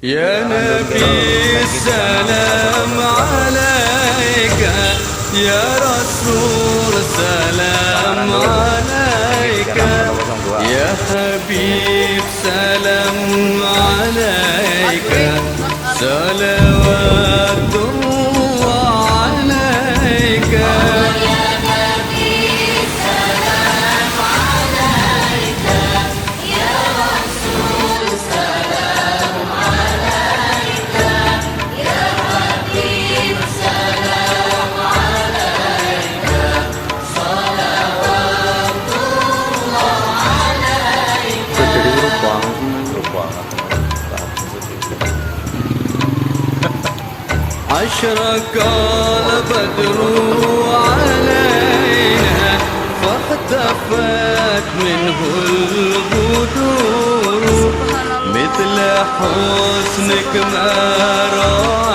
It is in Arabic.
يا نبي السلام عليك، يا رسول سلام عليك، يا حبيب سلام عليك، صلوات الله عليك. أشرق البدر علينا فاختفت منه البدور، مثل حسنك ما رأينا